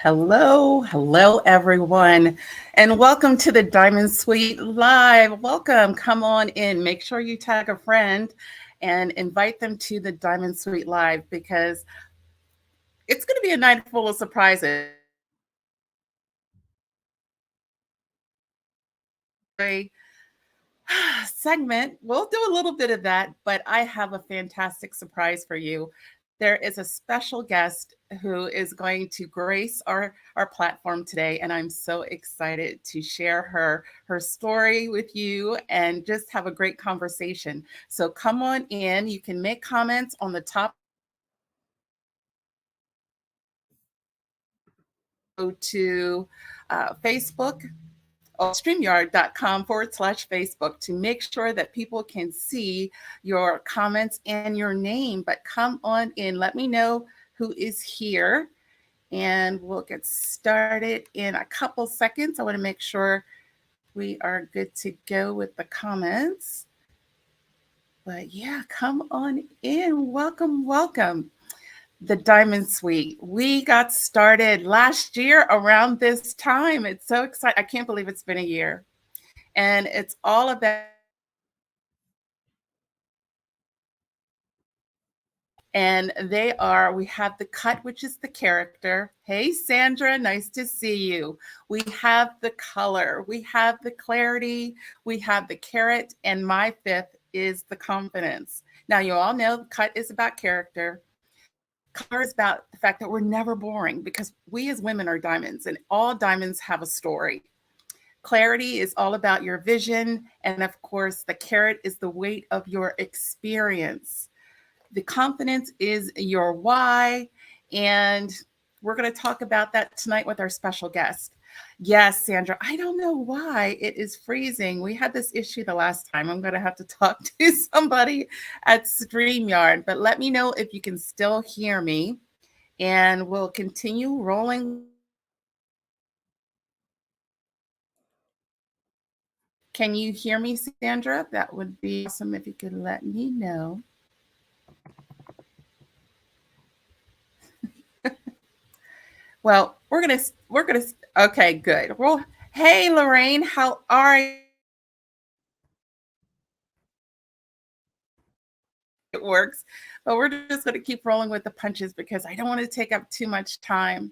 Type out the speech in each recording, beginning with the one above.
Hello, everyone, and welcome to the Diamond Suite Live. Welcome. Come on in. Make sure you tag a friend and invite them to the Diamond Suite Live because it's going to be a night full of surprises. Segment. We'll do a little bit of that, but I have a fantastic surprise for you. There is a special guest who is going to grace our platform today, and I'm so excited to share her story with you and just have a great conversation. So come on in. You can make comments on the top. Go to Facebook or StreamYard.com/Facebook to make sure that people can see your comments and your name. But come on in, let me know who is here, and we'll get started in a couple seconds. I want to make sure we are good to go with the comments. But yeah, come on in. Welcome. The Diamond Suite. We got started last year around this time. It's so exciting. I can't believe it's been a year. And it's all about, and we have the cut, which is the character. Hey, Sandra, nice to see you. We have the color, we have the clarity, we have the carrot, and my fifth is the confidence. Now, you all know the cut is about character. Color is about the fact that we're never boring because we as women are diamonds and all diamonds have a story. Clarity is all about your vision. And of course, the carrot is the weight of your experience. The confidence is your why. And we're going to talk about that tonight with our special guest. Yes, Sandra, I don't know why it is freezing. We had this issue the last time. I'm going to have to talk to somebody at StreamYard, but let me know if you can still hear me, and we'll continue rolling. Can you hear me, Sandra? That would be awesome if you could let me know. Well, okay, good. Well, hey, Lorraine, how are you? It works, but we're just going to keep rolling with the punches because I don't want to take up too much time.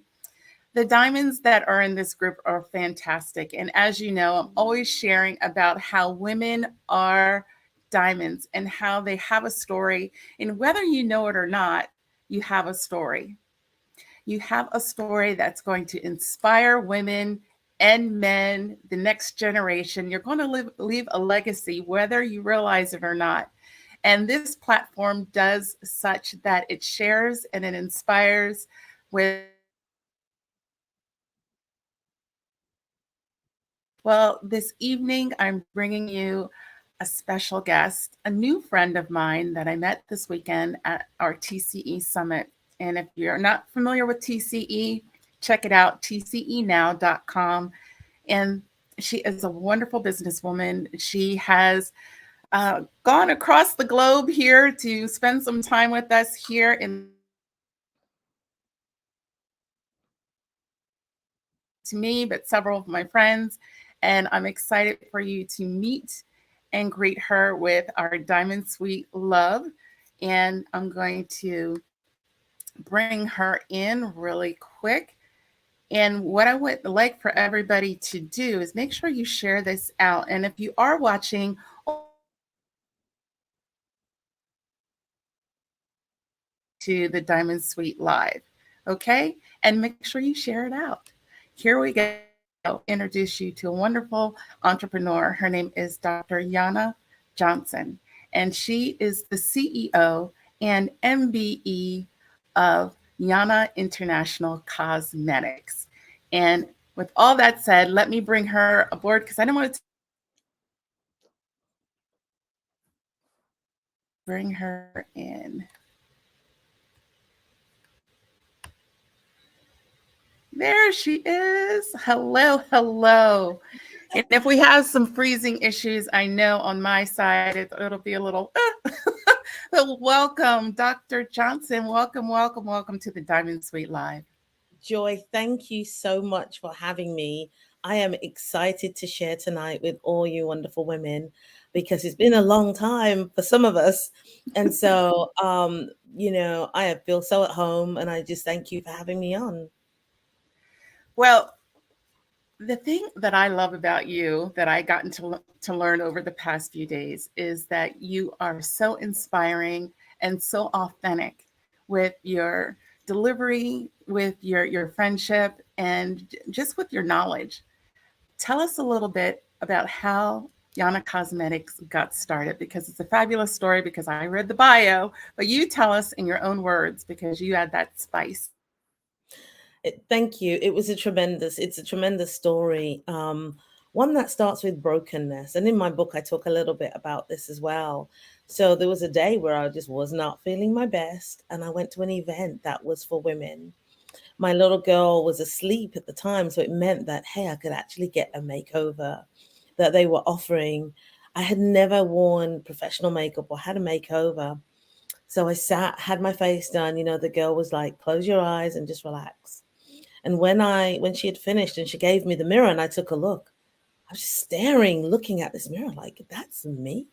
The diamonds that are in this group are fantastic. And as you know, I'm always sharing about how women are diamonds and how they have a story. And whether you know it or not, you have a story. You have a story that's going to inspire women and men, the next generation. You're going to leave a legacy, whether you realize it or not. And this platform does such that it shares and it inspires with. Well, this evening, I'm bringing you a special guest, a new friend of mine that I met this weekend at our TCE Summit. And if you're not familiar with TCE, check it out, tcenow.com. And she is a wonderful businesswoman. She has gone across the globe here to spend some time with us here in to me, but several of my friends. And I'm excited for you to meet and greet her with our Diamond Suite love. And I'm going to bring her in really quick. And what I would like for everybody to do is make sure you share this out. And if you are watching to the Diamond Suite Live, okay? And make sure you share it out. Here we go. I'll introduce you to a wonderful entrepreneur. Her name is Dr. Yana Johnson, and she is the CEO and MBE of Yana International Cosmetics. And with all that said, let me bring her aboard because I don't want to bring her in. There she is. Hello. And if we have some freezing issues, I know on my side it'll be a little. But welcome, Dr. Johnson. Welcome to the Diamond Suite Live. Joy, thank you so much for having me. I am excited to share tonight with all you wonderful women because it's been a long time for some of us. And so, I feel so at home and I just thank you for having me on. Well, the thing that I love about you that I gotten to learn over the past few days is that you are so inspiring and so authentic with your delivery, with your friendship, and just with your knowledge. Tell us a little bit about how Yana Cosmetics got started because it's a fabulous story because I read the bio, but you tell us in your own words because you add that spice. Thank you. It's a tremendous story. One that starts with brokenness. And in my book, I talk a little bit about this as well. So there was a day where I just was not feeling my best. And I went to an event that was for women. My little girl was asleep at the time. So it meant that, hey, I could actually get a makeover that they were offering. I had never worn professional makeup or had a makeover. So I sat, had my face done. The girl was like, close your eyes and just relax. And when she had finished and she gave me the mirror and I took a look, I was just staring, looking at this mirror like, that's me.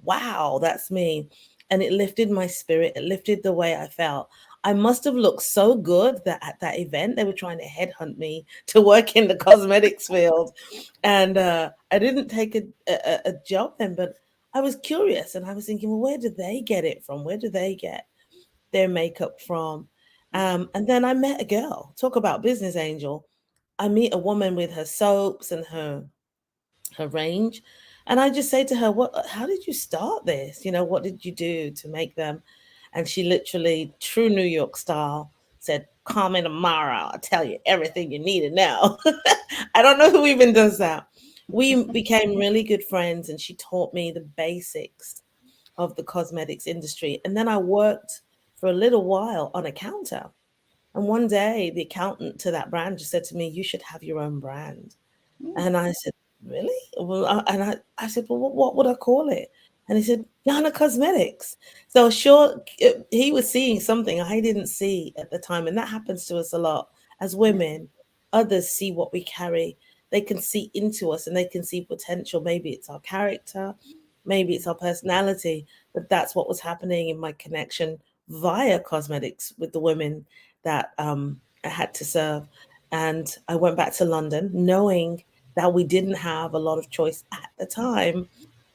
Wow, that's me. And it lifted my spirit. It lifted the way I felt. I must have looked so good that at that event, they were trying to headhunt me to work in the cosmetics field. And I didn't take a job then, but I was curious and I was thinking, well, where do they get it from? Where do they get their makeup from? And then I met a girl. Talk about business angel. I meet a woman with her soaps and her range, and I just say to her, "What? How did you start this? What did you do to make them?" And she literally, true New York style, said, "Call me tomorrow. I'll tell you everything you need to know." I don't know who even does that. We became really good friends, and she taught me the basics of the cosmetics industry. And then I worked for a little while on a counter. And one day, the accountant to that brand just said to me, "You should have your own brand." And I said, "Really?" Well, I said, "Well, what would I call it?" And he said, "Yana Cosmetics." So sure, he was seeing something I didn't see at the time. And that happens to us a lot as women. Others see what we carry. They can see into us and they can see potential. Maybe it's our character, maybe it's our personality. But that's what was happening in my connection via cosmetics with the women that I had to serve. And I went back to London knowing that we didn't have a lot of choice at the time.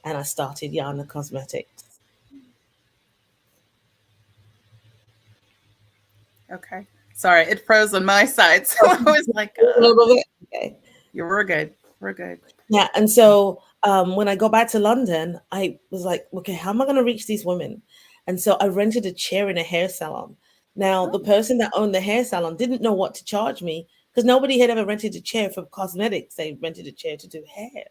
And I started Yana Cosmetics. Okay. Sorry, it froze on my side. So I was like, Okay. you were good. We're good. Yeah. And so when I got back to London, I was like, okay, how am I going to reach these women? And so I rented a chair in a hair salon. Now, the Oh, person that owned the hair salon didn't know what to charge me because nobody had ever rented a chair for cosmetics. They rented a chair to do hair.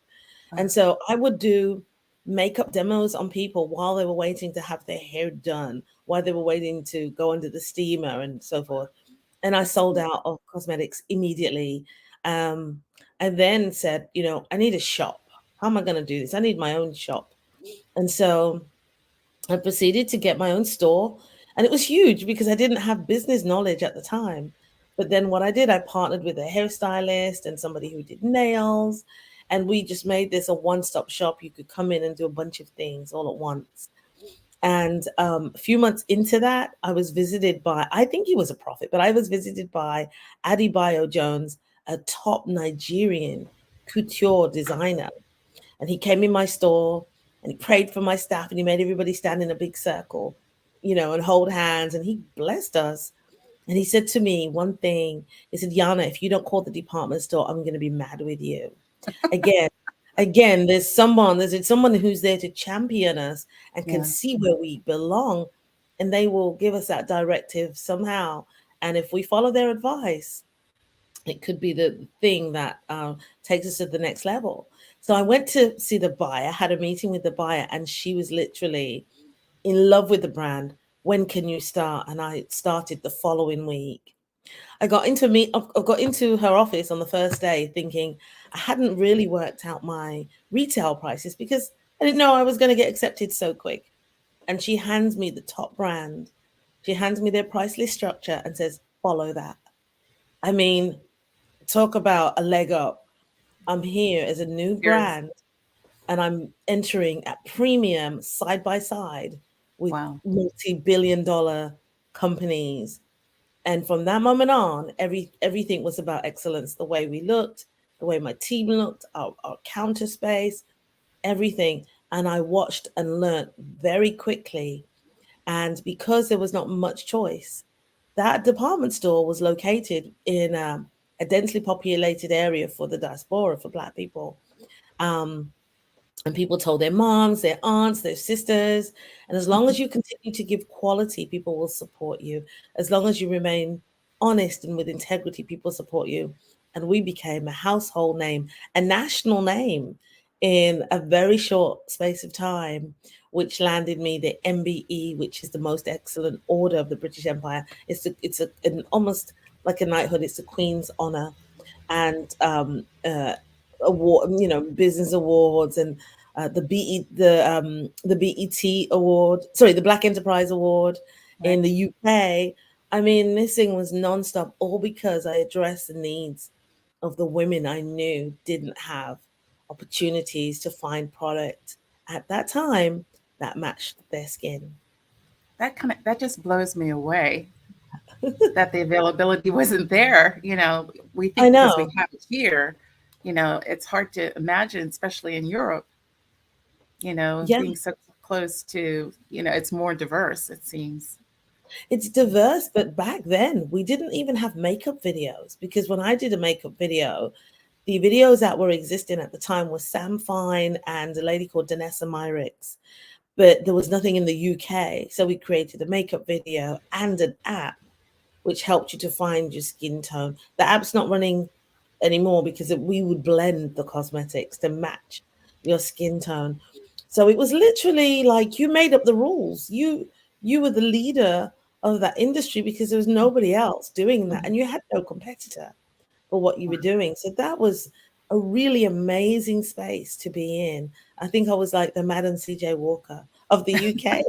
And so I would do makeup demos on people while they were waiting to have their hair done, while they were waiting to go under the steamer and so forth. And I sold out of cosmetics immediately. Um, and then said, I need a shop. How am I going to do this? I need my own shop. And so I proceeded to get my own store. And it was huge because I didn't have business knowledge at the time. But then what I did, I partnered with a hairstylist and somebody who did nails. And we just made this a one stop shop. You could come in and do a bunch of things all at once. And a few months into that, I was visited by, I think he was a prophet, but I was visited by Adebayo Jones, a top Nigerian couture designer. And he came in my store and he prayed for my staff and he made everybody stand in a big circle, and hold hands. And he blessed us. And he said to me one thing. He said, "Yana, if you don't call the department store, I'm going to be mad with you." Again, there's someone who's there to champion us and can yeah. see where we belong, and they will give us that directive somehow. And if we follow their advice, it could be the thing that takes us to the next level. So I went to see the buyer, had a meeting with the buyer, and she was literally in love with the brand. When can you start? And I started the following week. I got into her office on the first day thinking I hadn't really worked out my retail prices because I didn't know I was going to get accepted so quick. And she hands me the top brand. She hands me their price list structure and says, "Follow that." I mean, talk about a leg up. I'm here as a new Seriously. brand and I'm entering at premium side by side with Wow. multi-billion-dollar companies. And from that moment on, everything was about excellence. The way we looked, the way my team looked, our counter space, everything. And I watched and learned very quickly. And because there was not much choice, that department store was located in a densely populated area for the diaspora, for Black people. Um, and people told their moms, their aunts, their sisters. And as long Mhm. as you continue to give quality, people will support you. As long as you remain honest and with integrity, people support you. And we became a household name, a national name in a very short space of time, which landed me the MBE, which is the most excellent order of the British Empire. It's an almost like a knighthood. It's the Queen's honor, and award, business awards, and the BET award, sorry, the Black Enterprise Award Right. in the UK. I mean, this thing was nonstop, all because I addressed the needs of the women I knew didn't have opportunities to find product at that time that matched their skin. That just blows me away that the availability wasn't there. We I think because we know. have it here, it's hard to imagine, especially in Europe, Yeah. being so close to, it's more diverse, it seems. It's diverse, but back then we didn't even have makeup videos, because when I did a makeup video, the videos that were existing at the time were Sam Fine and a lady called Danessa Myricks, but there was nothing in the UK. So we created a makeup video and an app which helped you to find your skin tone. The app's not running anymore because we would blend the cosmetics to match your skin tone. So it was literally like you made up the rules. You were the leader of that industry because there was nobody else doing that, Mhm. and you had no competitor for what you were doing. So that was a really amazing space to be in. I think I was like the Madam CJ Walker of the UK,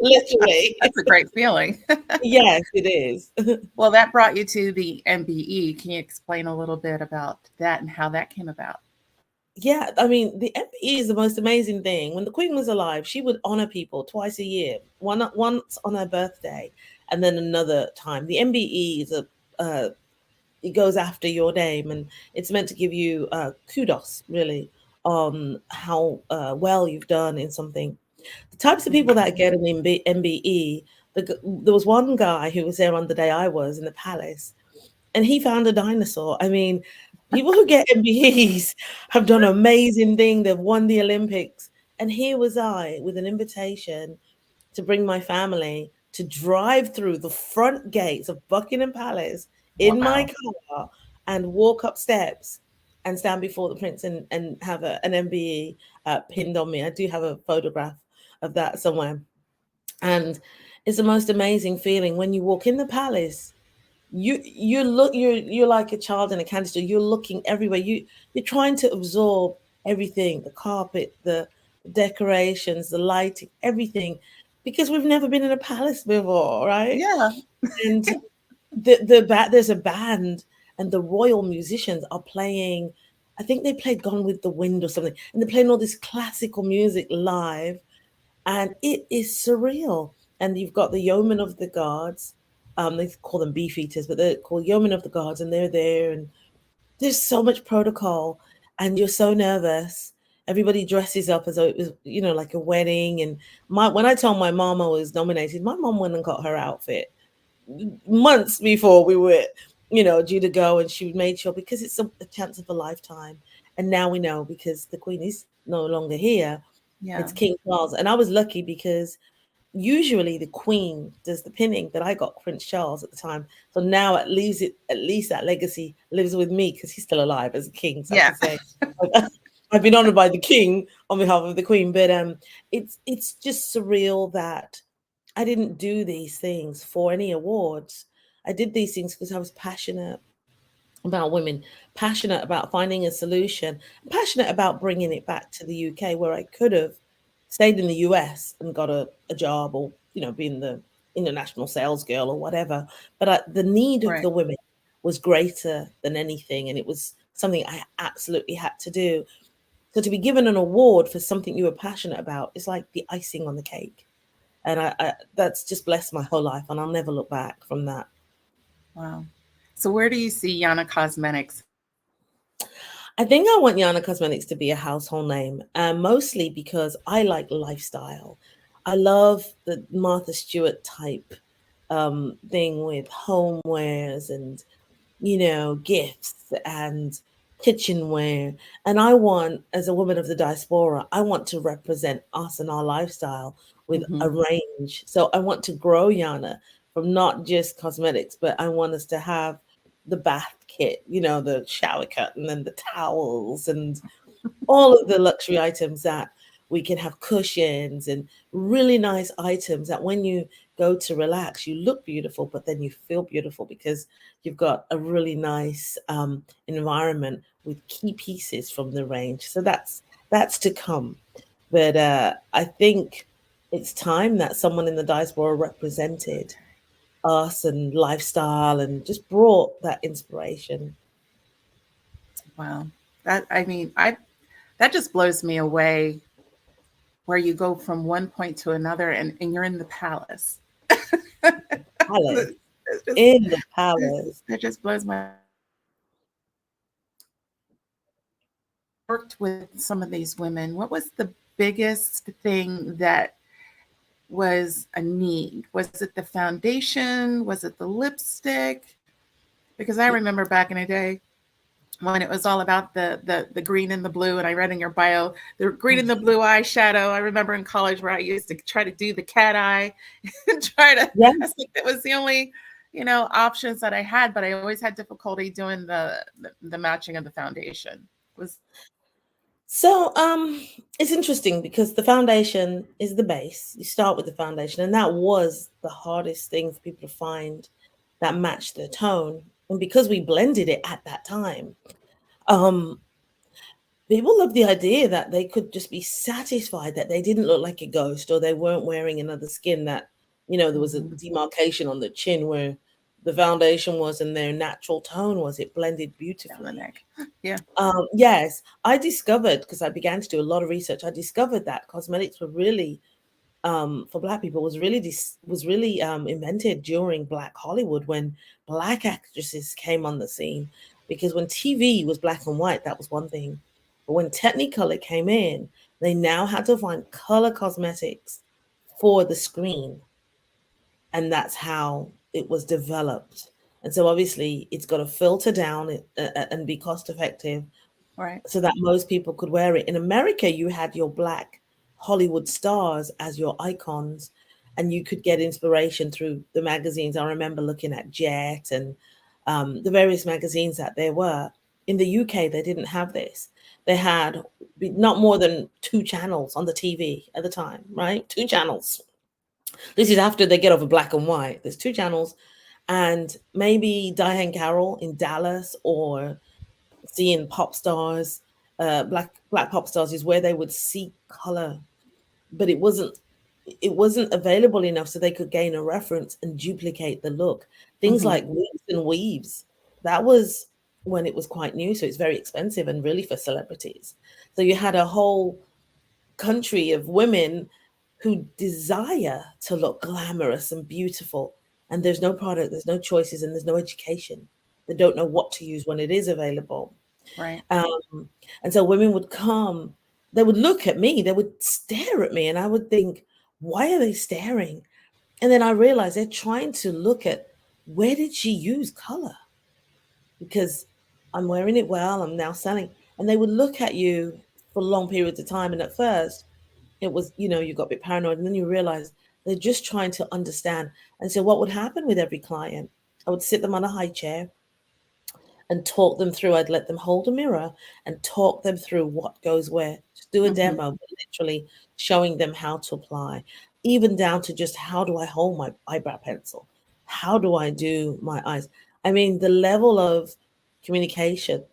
literally. That's a great feeling. Yes, it is. Well, that brought you to the MBE. Can you explain a little bit about that and how that came about? Yeah, I mean, the MPE is the most amazing thing. When the Queen was alive, she would honor people twice a year, once on her birthday, and then another time. The MBE is it goes after your name, and it's meant to give you kudos, really, on how well you've done in something. The types of people that get an MBE, there was one guy who was there on the day I was in the palace, and he found a dinosaur. I mean, people who get MBEs have done an amazing thing. They've won the Olympics. And here was I with an invitation to bring my family to drive through the front gates of Buckingham Palace in my Wow. car and walk up steps and stand before the prince and have an MBE pinned on me. I do have a photograph of that somewhere. And it's the most amazing feeling when you walk in the palace. You're like a child in a candy store. You're looking everywhere. You're trying to absorb everything, the carpet, the decorations, the lighting, everything, because we've never been in a palace before, right? Yeah. And there's a band, and the royal musicians are playing. I think they played Gone with the Wind or something, and they're playing all this classical music live, and it is surreal. And you've got the yeomen of the guards. They call them beefeaters, but they're called yeomen of the guards, and they're there. And there's so much protocol, and you're so nervous. Everybody dresses up as though it was, like a wedding. And when I told my mom I was nominated, my mom went and got her outfit months before we were, due to go, and she made sure, because it's a chance of a lifetime. And now we know, because the Queen is no longer here. Yeah. It's King Charles. And I was lucky because usually the Queen does the pinning, but I got Prince Charles at the time. So now at least that legacy lives with me, because he's still alive as a king. So I Yeah. can say I've been honored by the king on behalf of the Queen. But it's just surreal that I didn't do these things for any awards. I did these things because I was passionate about women, passionate about finding a solution, passionate about bringing it back to the UK, where I could have stayed in the US and got a job, or being the international sales girl or whatever. But the need of Right. the women. was greater than anything, and it was something I absolutely had to do. So to be given an award for something you were passionate about is like the icing on the cake. And I that's just blessed my whole life, and I'll never look back from that. Wow. So where do you see Yana Cosmetics? I think I want Yana Cosmetics to be a household name, mostly because I like lifestyle. I love the Martha Stewart type thing with homewares and, gifts and kitchenware. And I want, as a woman of the diaspora, I want to represent us and our lifestyle with Mm-hmm. a range. So I want to grow Yana from not just cosmetics, but I want us to have the bath kit, the shower curtain and the towels and all of the luxury items that we can have cushions and really nice items that when you go to relax, you look beautiful, but then you feel beautiful because you've got a really nice environment with key pieces from the range. So that's to come. But I think it's time that someone in the diaspora represented us and lifestyle and just brought that inspiration. Wow. That just blows me away where you go from one point to another and you're in the palace. Palace. It just, In the palace. it just blows my worked with some of these women. What was the biggest thing that was a need? Was it the foundation? Was it the lipstick? Because I remember back in the day when it was all about the green and the blue, and I read in your bio the green and the blue eyeshadow. I remember in college where I used to try to do the cat eye and try to. Yeah. I think that was the only options that I had, but I always had difficulty doing the matching of the foundation. Was So it's interesting because the foundation is the base. You start with the foundation, and that was the hardest thing for people to find that matched the tone. And because we blended it at that time, um, people loved the idea that they could just be satisfied that they didn't look like a ghost or they weren't wearing another skin, that, there was a demarcation on the chin where the foundation was and their natural tone was. It blended down the beautifully. neck. Yeah. Yes, I discovered, because I began to do a lot of research, I discovered that cosmetics were really, for Black people, was really invented during Black Hollywood when Black actresses came on the scene. Because when TV was black and white, that was one thing. But when Technicolor came in, they now had to find color cosmetics for the screen. And that's how it was developed. And so obviously it's got to filter down and be cost effective Right. so that most people could wear it. In America, you had your Black Hollywood stars as your icons, and you could get inspiration through the magazines. I remember looking at Jet and the various magazines that there were. In the UK, they didn't have this. They had not more than 2 channels on the TV at the time, right? 2 channels. This is after they get over black and white. There's 2 channels, and maybe Diane Carroll in Dallas or seeing pop stars, black pop stars, is where they would see color, but it wasn't available enough so they could gain a reference and duplicate the look. Things like wigs and weaves, that was when it was quite new, so it's very expensive and really for celebrities. So you had a whole country of women who desire to look glamorous and beautiful, and there's no product, there's no choices, and there's no education. They don't know what to use when it is available. Right. And so women would come, they would look at me, they would stare at me, and I would think, why are they staring? And then I realized they're trying to look at, where did she use color? Because I'm wearing it well, I'm now selling. And they would look at you for long periods of time. And at first, it was, you got a bit paranoid, and then you realize they're just trying to understand. And so what would happen with every client, I would sit them on a high chair and talk them through. I'd let them hold a mirror and talk them through what goes where. Just do a demo, but literally showing them how to apply, even down to just, how do I hold my eyebrow pencil? How do I do my eyes? I mean, the level of communication,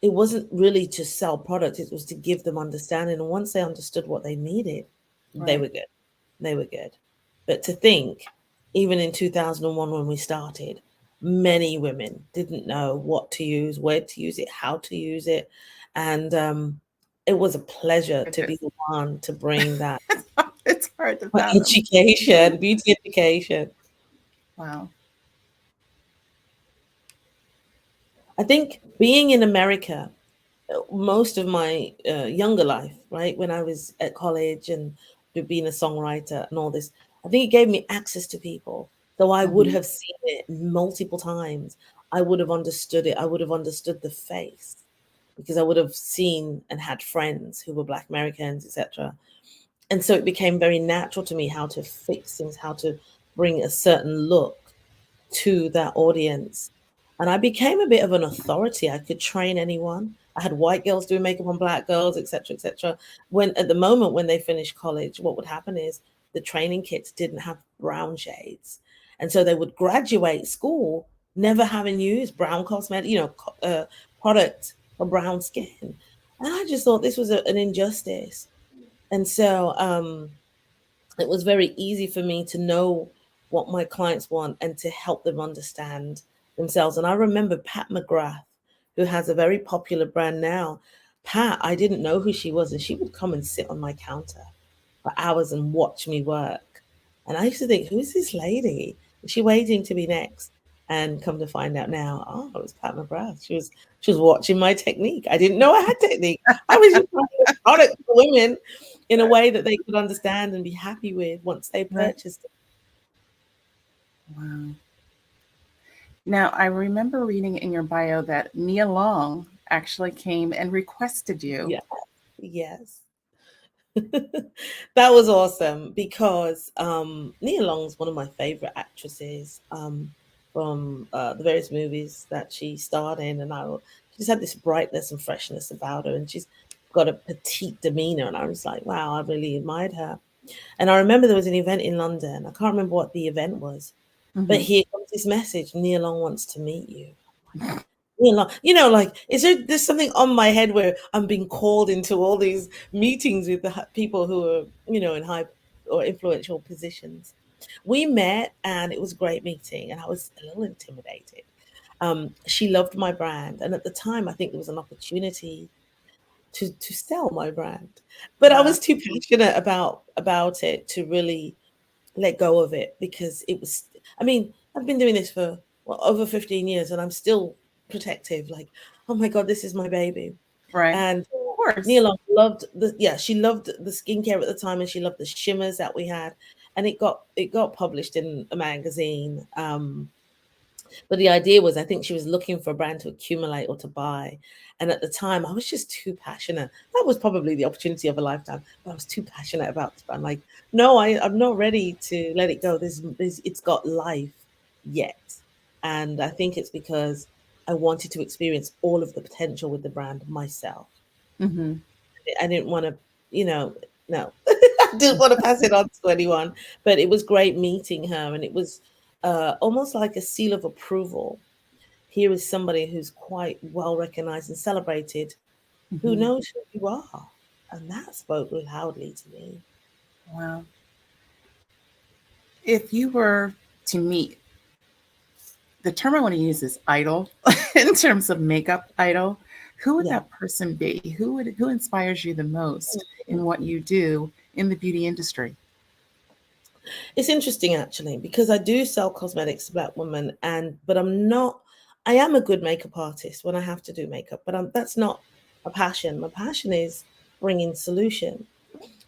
it wasn't really to sell products, it was to give them understanding. And once they understood what they needed, they Right. were good. They were good. But to think, even in 2001 when we started, many women didn't know what to use, where to use it, how to use it. And it was a pleasure It to be is. the one to bring that It's hard to fathom. education, beauty education. Wow. I think being in America, most of my younger life, right, when I was at college and being a songwriter and all this, I think it gave me access to people. So I would Hmm. have seen it multiple times. I would have understood it. I would have understood the face because I would have seen and had friends who were Black Americans, etc. And so it became very natural to me how to fix things, how to bring a certain look to that audience. And I became a bit of an authority. I could train anyone. I had white girls doing makeup on black girls, etc., etc. When at the moment when they finished college, what would happen is the training kits didn't have brown shades, and so they would graduate school never having used brown cosmetic, product for brown skin. And I just thought this was an injustice. And so it was very easy for me to know what my clients want and to help them understand themselves. And I remember Pat McGrath, who has a very popular brand now. Pat, I didn't know who she was, and she would come and sit on my counter for hours and watch me work. And I used to think, who's this lady? Is she waiting to be next? And come to find out now, oh, it was Pat McGrath. She was watching my technique. I didn't know I had technique. I was just trying to product for women in a way that they could understand and be happy with once they Right. purchased it. Wow. Now, I remember reading in your bio that Nia Long actually came and requested you. Yeah, yes. That was awesome because Nia Long's one of my favorite actresses from the various movies that she starred in, and she just had this brightness and freshness about her, and she's got a petite demeanor, and I was like, wow, I really admired her. And I remember there was an event in London. I can't remember what the event was, but Hmm. here comes this message: Nia Long wants to meet you. Like, there's something on my head where I'm being called into all these meetings with the people who are, in high or influential positions. We met and it was a great meeting, and I was a little intimidated. She loved my brand, and at the time, I think there was an opportunity to sell my brand, but I Wow. was too passionate about it to really let go of it because it was. I mean, I've been doing this for over 15 years, and I'm still protective. Like, oh my god, this is my baby. Right. And Of course. Neil loved she loved the skincare at the time, and she loved the shimmers that we had, and it got published in a magazine. But the idea was, I think she was looking for a brand to accumulate or to buy. And at the time, I was just too passionate. That was probably the opportunity of a lifetime, but I was too passionate about this brand. Like, no, I'm not ready to let it go. It's got life yet. And I think it's because I wanted to experience all of the potential with the brand myself. Hmm. I didn't want to, no, I didn't want to pass it on to anyone. But it was great meeting her, and it was almost like a seal of approval. Here is somebody who's quite well recognized and celebrated, who Hmm. knows who you are, and that spoke loudly to me. Wow. If you were to meet, the term I want to use is idol in terms of makeup idol, who would Yeah. that person be? Who inspires you the most in what you do in the beauty industry? It's interesting actually because I do sell cosmetics to Black women, but I'm not. I am a good makeup artist when I have to do makeup, but that's not a passion. My passion is bringing solution.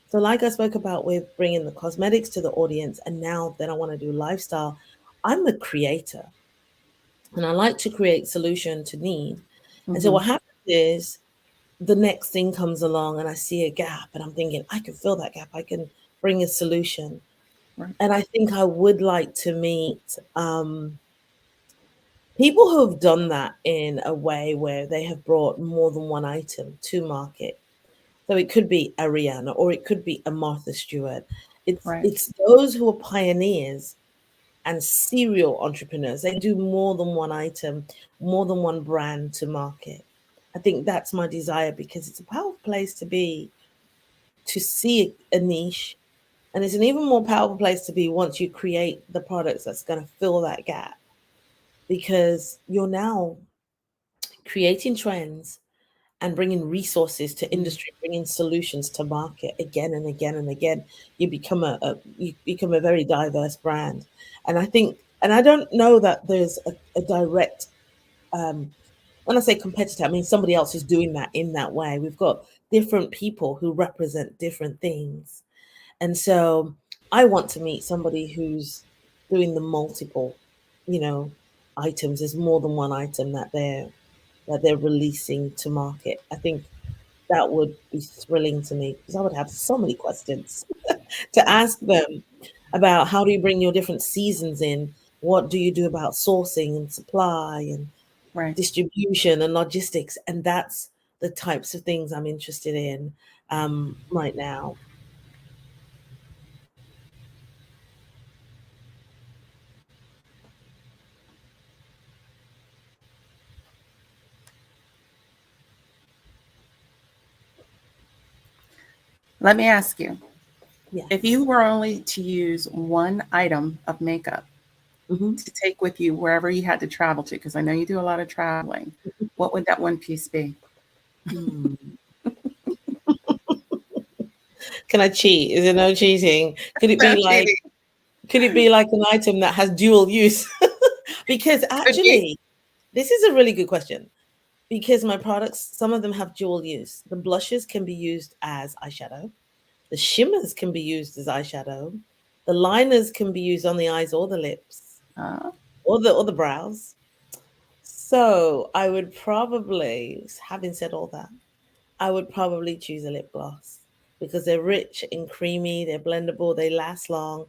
So, like I spoke about with bringing the cosmetics to the audience, and now that I want to do lifestyle, I'm a creator, and I like to create solution to need. And so, Hmm. what happens is the next thing comes along, and I see a gap, and I'm thinking, I can fill that gap. I can bring a solution. Right. And I think I would like to meet people who have done that in a way where they have brought more than one item to market. So it could be Ariana or it could be a Martha Stewart. It's Right. it's those who are pioneers and serial entrepreneurs. They do more than one item, more than one brand to market. I think that's my desire because it's a powerful place to be, to see a niche. And it's an even more powerful place to be once you create the products that's going to fill that gap. because you're now creating trends and bringing resources to Mm. industry, bringing solutions to market again and again and again. You become a very diverse brand, and I think, and I don't know that there's a direct, when I say competitor, I mean somebody else is doing that in that way. We've got different people who represent different things, and so I want to meet somebody who's doing the multiple, you know, items. There's more than one item that they're releasing to market. I think that would be thrilling to me because I would have so many questions to ask them about how do you bring your different seasons in? What do you do about sourcing and supply and Right. distribution and logistics? And that's the types of things I'm interested in right now. Let me ask you, if you Yes. were only to use one item of makeup Hmm. to take with you wherever you had to travel to, because I know you do a lot of traveling, what would that one piece be? Hmm. Can I cheat? Is there no cheating? Could it be No like cheating. could it be like an item that has dual use? Because Could be. actually, this is a really good question. Because my products, some of them have dual use. The blushes can be used as eyeshadow. The shimmers can be used as eyeshadow. The liners can be used on the eyes or the lips Uh, or the brows. So I would probably, having said all that, I would probably choose a lip gloss because they're rich and creamy, they're blendable, they last long,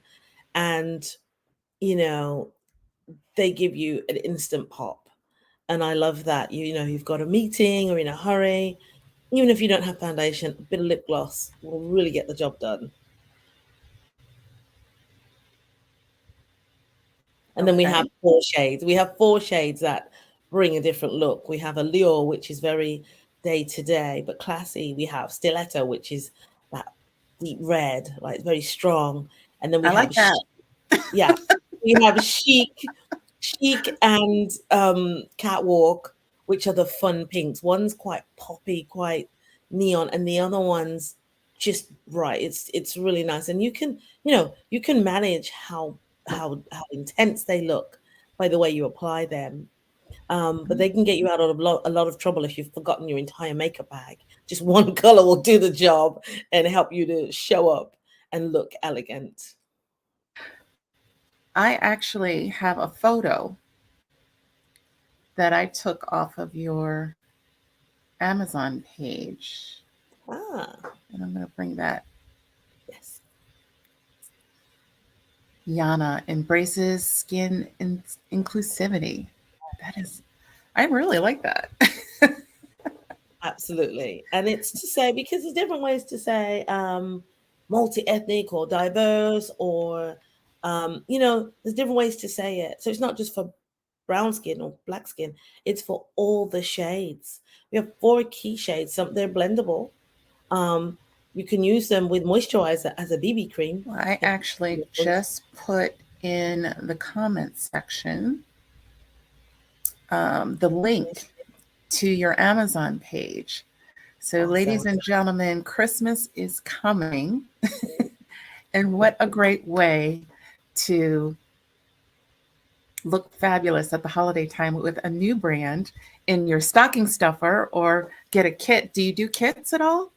and you know, they give you an instant pop. And I love that. You've got a meeting or in a hurry, even if you don't have foundation, a bit of lip gloss will really get the job done. And then we have okay. four shades. We have four shades that bring a different look. We have Allure, which is very day to day, but classy. We have Stiletto, which is that deep red, like very strong. And then we I have like that. yeah, we have chic and catwalk, which are the fun pinks. One's quite poppy, quite neon, and the other one's just bright. It's really nice, and you can manage how intense they look by the way you apply them. But they can get you out of a lot of trouble if you've forgotten your entire makeup bag. Just one color will do the job and help you to show up and look elegant. I actually have a photo that I took off of your Amazon page, Ah, and I'm going to bring that. yes. Yana embraces skin inclusivity. That is, I really like that. Absolutely. And it's to say, because there's different ways to say multi-ethnic or diverse or there's different ways to say it. So it's not just for brown skin or black skin, it's for all the shades. We have four key shades. Some they're blendable. Um, you can use them with moisturizer as a BB cream. I actually just put in the comment section the link to your Amazon page. So, ladies Awesome. and gentlemen, Christmas is coming. And what a great way to look fabulous at the holiday time with a new brand in your stocking stuffer or get a kit. Do you do kits at all?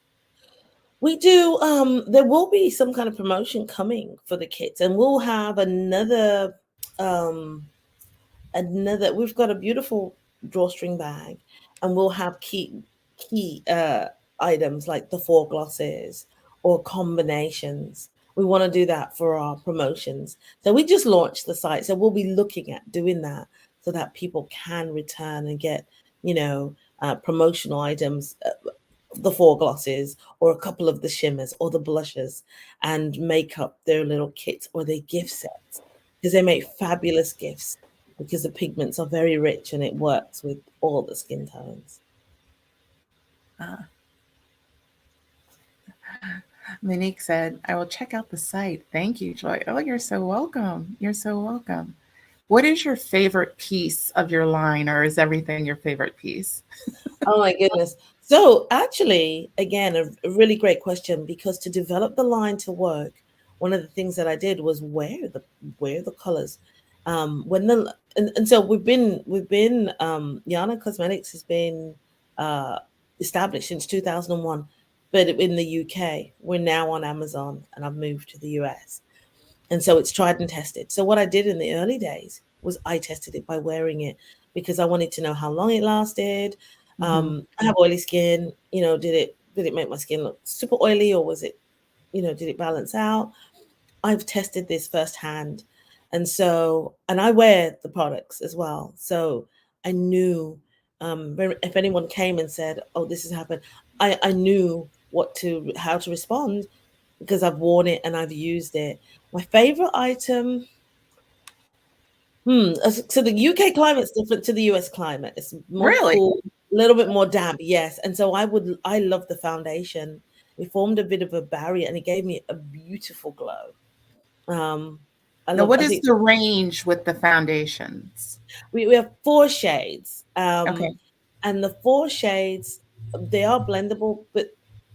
We do. There will be some kind of promotion coming for the kits, and we'll have um another. We've got a beautiful drawstring bag, and we'll have key items like the four glosses or combinations. We want to do that for our promotions. So we just launched the site, so we'll be looking at doing that so that people can return and get promotional items, the four glosses or a couple of the shimmers or the blushes, and make up their little kits or their gift sets because they make fabulous gifts because the pigments are very rich and it works with all the skin tones. Uh, Monique said, I will check out the site. Thank you, Joy. Oh, you're so welcome. You're so welcome. What is your favorite piece of your line, or is everything your favorite piece? Oh my goodness. So actually, again, a really great question, because to develop the line to work, one of the things that I did was wear the colors. When the and so we've been Yana Cosmetics has been uh established since 2001, but in the UK. We're now on Amazon and I've moved to the US. And so it's tried and tested. So what I did in the early days was I tested it by wearing it because I wanted to know how long it lasted. Hmm. I have oily skin. Did it make my skin look super oily, or was it, did it balance out? I've tested this firsthand. And I wear the products as well. So I knew, if anyone came and said, "Oh, this has happened," I knew how to respond, because I've worn it and I've used it. My favorite item, so the UK climate's different to the US climate. It's more Really? cool, a little bit more damp, yes. And so I love the foundation. It formed a bit of a barrier and it gave me a beautiful glow. Um, Now, what I is think the range with the foundations? we have four shades. Okay. And the four shades, they are blendable, but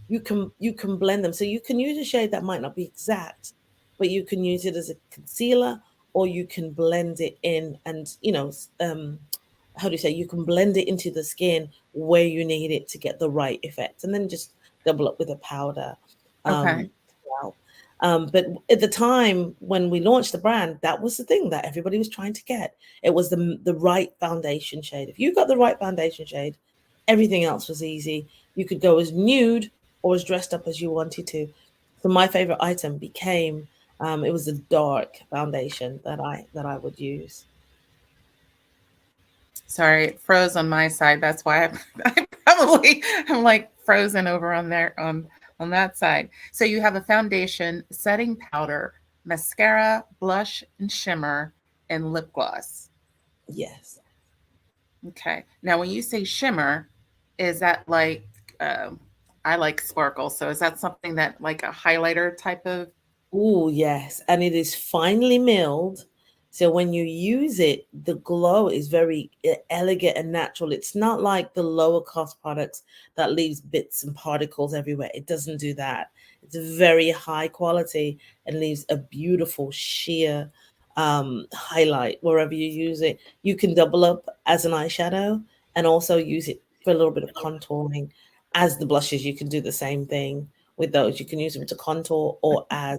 you can blend them. So you can use a shade that might not be exact, but you can use it as a concealer, or you can blend it in, and how do you say, you can blend it into the skin where you need it to get the right effect, and then just double up with a powder. Okay. Well, but at the time when we launched the brand, that was the thing that everybody was trying to get. It was the right foundation shade. If you got the right foundation shade, everything else was easy. You could go as nude or as dressed up as you wanted to. So my favorite item became, it was a dark foundation that I would use. Sorry, it froze on my side. That's why I probably am like frozen over on there on that side. So you have a foundation, setting powder, mascara, blush and shimmer, and lip gloss. Yes. Okay. Now, when you say shimmer, is that like um I like sparkle, so is that something that like a highlighter type of? Oh, yes. And it is finely milled. So when you use it, the glow is very elegant and natural. It's not like the lower cost products that leaves bits and particles everywhere. It doesn't do that. It's very high quality and leaves a beautiful sheer highlight wherever you use it. You can double up as an eyeshadow and also use it for a little bit of contouring. As the blushes, you can do the same thing with those. You can use them to contour or as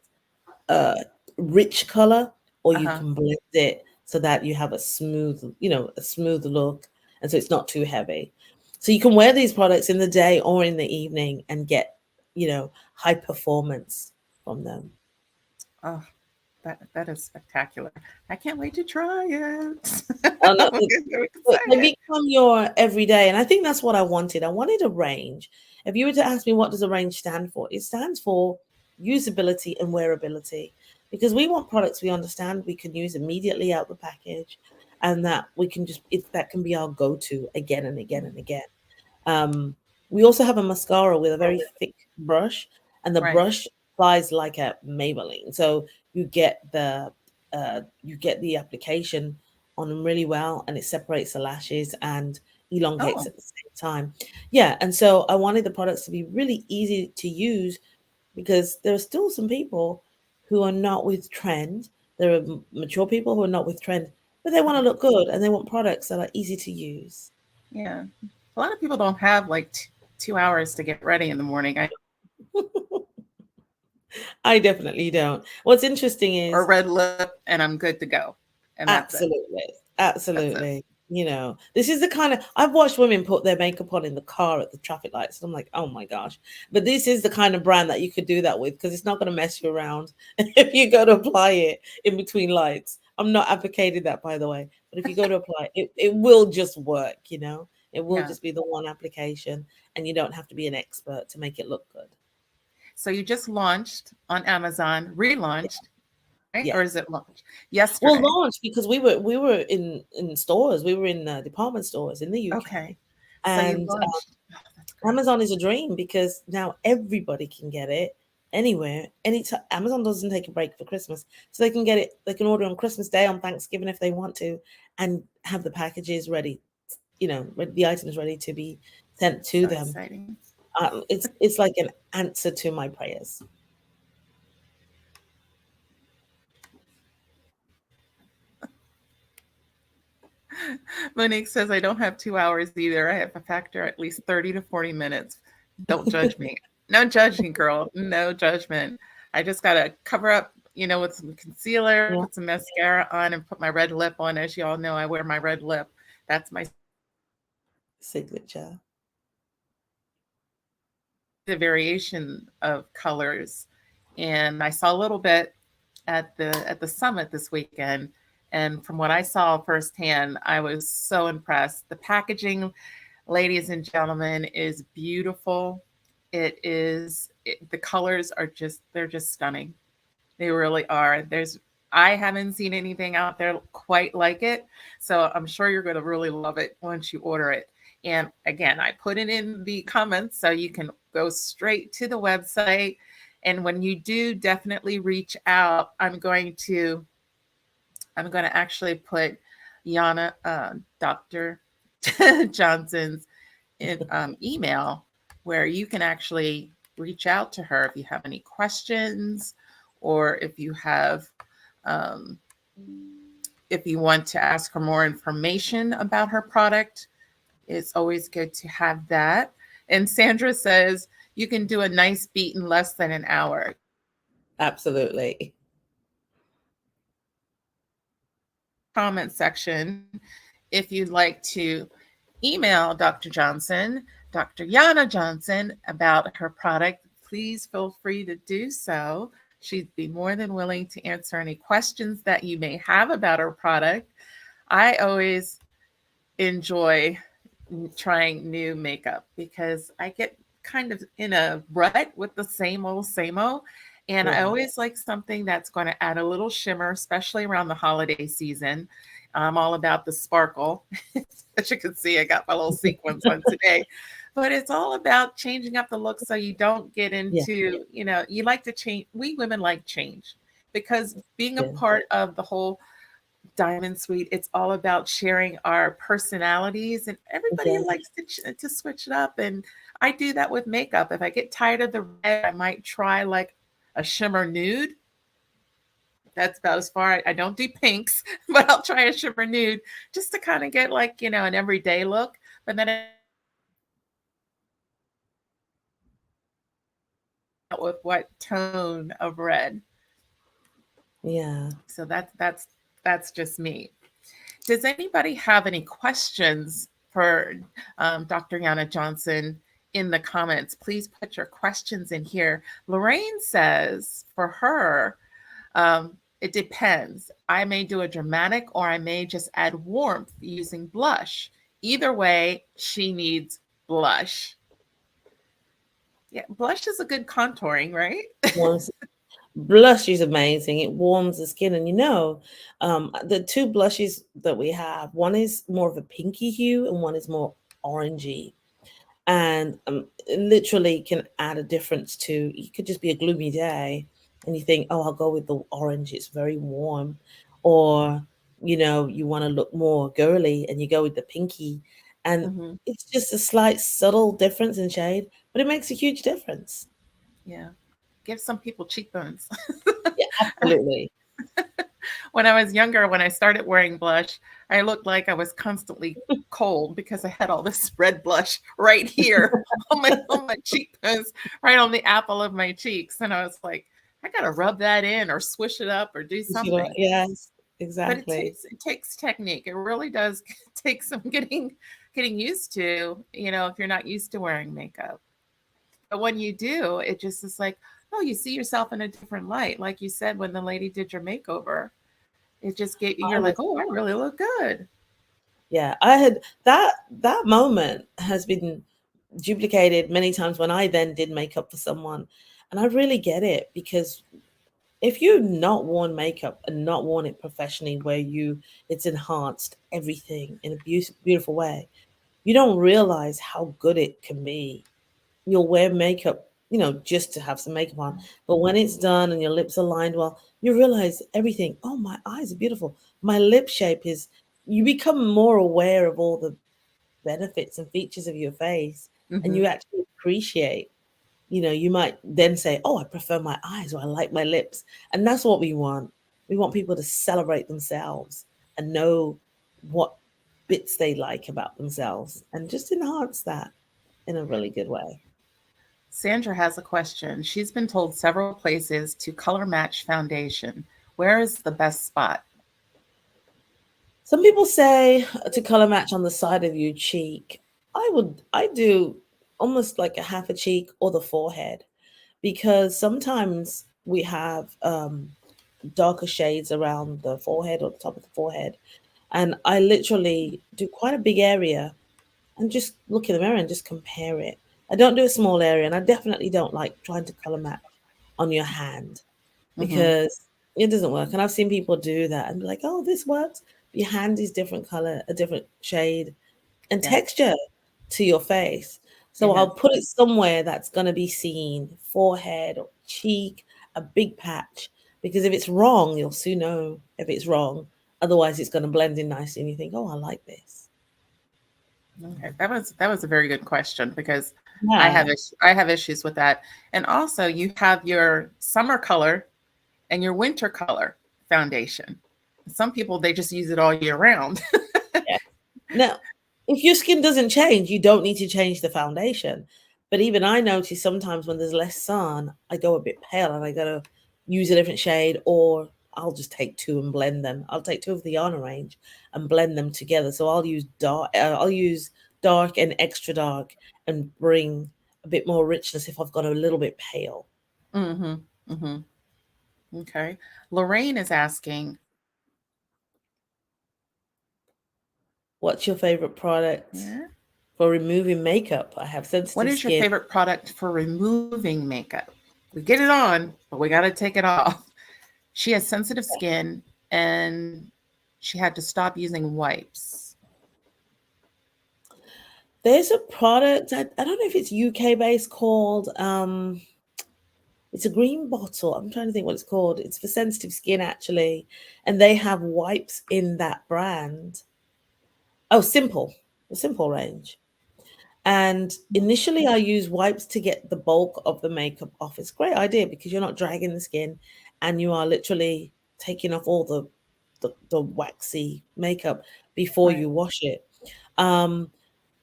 a rich color, or you Uh-huh. can blend it so that you have a smooth look, and so it's not too heavy. So you can wear these products in the day or in the evening and get, high performance from them. Oh, that is spectacular. I can't wait to try it. Oh, no, I'm so they excited. become your everyday, and I think that's what I wanted. I wanted a range. If you were to ask me what does a range stand for, it stands for usability and wearability, because we want products we understand we can use immediately out the package, and that we can that can be our go-to again and again and again. Um, we also have a mascara with a very thick brush, and the Right. brush applies like a Maybelline. So you get the application on them really well, and it separates the lashes and elongates Oh, at the same time. Yeah, and so I wanted the products to be really easy to use, because there are still some people who are not with trend. There are mature people who are not with trend, but they want to look good and they want products that are easy to use. yeah. A lot of people don't have like 2 hours to get ready in the morning. I I definitely don't. What's interesting or is, red lip and I'm good to go. And that's it. absolutely, That's it. absolutely. This is the kind of, I've watched women put their makeup on in the car at the traffic lights, and I'm like, oh my gosh. But this is the kind of brand that you could do that with, because it's not going to mess you around if you go to apply it in between lights. I'm not advocating that, by the way, but if you go to apply it, it will just work. It will Yeah. just be the one application, and you don't have to be an expert to make it look good. So you just launched on Amazon, relaunched, right? Or Yes. is it launched Well, yesterday? launch, because we were in stores. We were in department stores in the UK, Okay. So you and launched. Oh, that's great. Amazon is a dream, because now everybody can get it anywhere. Anytime Amazon doesn't take a break for Christmas, so they can get it. They can order on Christmas Day, on Thanksgiving if they want to, and have the packages ready. The items ready to be sent to So them. exciting. It's like an answer to my prayers. Monique says, I don't have 2 hours either. I have a factor at least 30 to 40 minutes. Don't judge me. No judging, girl. No judgment. I just got to cover up, with some concealer, Yeah, put some mascara on, and put my red lip on. As you all know, I wear my red lip. That's my signature. the variation of colors. And I saw a little bit at the summit this weekend. And from what I saw firsthand, I was so impressed. The packaging, ladies and gentlemen, is beautiful. The colors are they're just stunning. They really are. I haven't seen anything out there quite like it. So I'm sure you're going to really love it once you order it. And again, I put it in the comments so you can go straight to the website. And when you do, definitely reach out. I'm going to actually put Dr. Johnson's email, where you can actually reach out to her if you have any questions, or if you have if you want to ask her more information about her product. It's always good to have that. And Sandra says you can do a nice beat in less than an hour. Absolutely. Comment section if you'd like to email Dr. Johnson, Dr. Yana Johnson, about her product. Please feel free to do so. She'd be more than willing to answer any questions that you may have about her product. I always enjoy trying new makeup because I get kind of in a rut with the same old, same old. And I always like something that's going to add a little shimmer, especially around the holiday season. I'm all about the sparkle. As you can see, I got my little sequins on today. But it's all about changing up the look so you don't get into, you like to change. We women like change because being a part of the whole Diamond Suite, it's all about sharing our personalities, and everybody likes to switch it up. And I do that with makeup. If I get tired of the red, I might try like a shimmer nude. That's about as far. I don't do pinks, but I'll try a shimmer nude just to kind of get like, an everyday look. But then with what tone of red. Yeah. So that's just me. Does anybody have any questions for Dr. Yana Johnson in the comments? Please put your questions in here. Lorraine says for her, it depends. I may do a dramatic, or I may just add warmth using blush. Either way, she needs blush. Yeah, blush is a good contouring, right? Blush is amazing. It warms the skin. And the two blushes that we have, one is more of a pinky hue and one is more orangey. And it literally can add a difference to, it could just be a gloomy day and you think, oh, I'll go with the orange, it's very warm. Or, you want to look more girly and you go with the pinky. And it's just a slight subtle difference in shade, but it makes a huge difference. Yeah. Give some people cheekbones. Yeah, absolutely. When I was younger, when I started wearing blush, I looked like I was constantly cold because I had all this red blush right here on my cheekbones, right on the apple of my cheeks. And I was like, I got to rub that in or swish it up or do something. Yes, exactly. But it takes technique. It really does take some getting used to, if you're not used to wearing makeup. But when you do, it just is like, oh, you see yourself in a different light. Like you said, when the lady did your makeover, it just you're like, oh, I really look good. Yeah, I had that moment has been duplicated many times when I then did makeup for someone. And I really get it, because if you've not worn makeup and not worn it professionally, where it's enhanced everything in a beautiful way, you don't realize how good it can be. You'll wear makeup just to have some makeup on. But when it's done and your lips are lined well, you realize everything. Oh, my eyes are beautiful. My lip shape is, you become more aware of all the benefits and features of your face, and Hmm. you actually appreciate. You might then say, oh, I prefer my eyes, or I like my lips. And that's what we want. We want people to celebrate themselves and know what bits they like about themselves and just enhance that in a really good way. Sandra has a question. She's been told several places to color match foundation. Where is the best spot? Some people say to color match on the side of your cheek. I do almost like a half a cheek or the forehead, because sometimes we have darker shades around the forehead or the top of the forehead. And I literally do quite a big area and just look in the mirror and just compare it. I don't do a small area, and I definitely don't like trying to color match on your hand, Hmm. because it doesn't work. And I've seen people do that and be like, oh, this works. Your hand is different color, a different shade and Yeah. texture to your face. So Amen. I'll put it somewhere that's going to be seen, forehead or cheek, a big patch, because if it's wrong, you'll soon know if it's wrong. Otherwise, it's going to blend in nicely and you think, oh, I like this. Okay, that was a very good question because Yeah. I have issues with that. And also, you have your summer color and your winter color foundation. Some people they just use it all year round. Yeah. Now, if your skin doesn't change, you don't need to change the foundation. But even I notice sometimes when there's less sun, I go a bit pale and I got to use a different shade, or I'll just take two and blend them. I'll take two of the Honor range and blend them together. So I'll use dark and extra dark and bring a bit more richness if I've got a little bit pale. Hmm. Hmm. Okay. Lorraine is asking, What's your favorite product yeah, for removing makeup? I have what sensitive is your skin. favorite product for removing makeup? We get it on, but we got to take it off. She has sensitive skin and she had to stop using wipes. There's a product, I don't know if it's UK based, called it's a green bottle. I'm trying to think what it's called. It's for sensitive skin actually, and they have wipes in that brand. Oh, Simple, the Simple range. And initially, I use wipes to get the bulk of the makeup off. It's a great idea because you're not dragging the skin, and you are literally taking off all the waxy makeup before Right. you wash it. Um,